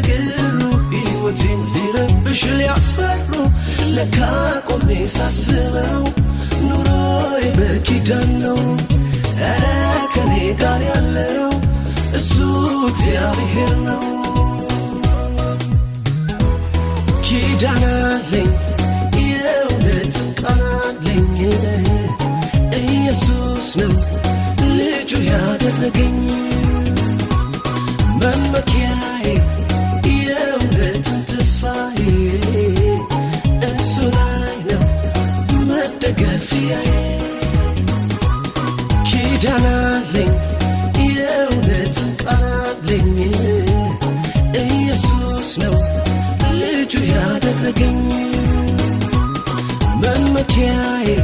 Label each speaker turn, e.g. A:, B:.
A: ግርግሩ ሕይወቴን ሊረብሽ ሊያስፈሩ ለካ ቆሜ ሳስበው ኑሮዬ በኪዳን ነው ኧረ ከኔ ጋር ያለው እሱ እግዚአብሔር ነው ኪዳን አለኝ የእውነት ቃል አለኝ ኢየሱስ ነው ልጁ ያደረገኝ መመኪያዬ የእውነት ተስፋዬ እሱ ላይ ነው መደገፊያዬ ኪዳን አለኝ የእውነት ቃል አለኝ ኢየሱስ ነው ልጁ ያደረገኝ መመኪያዬ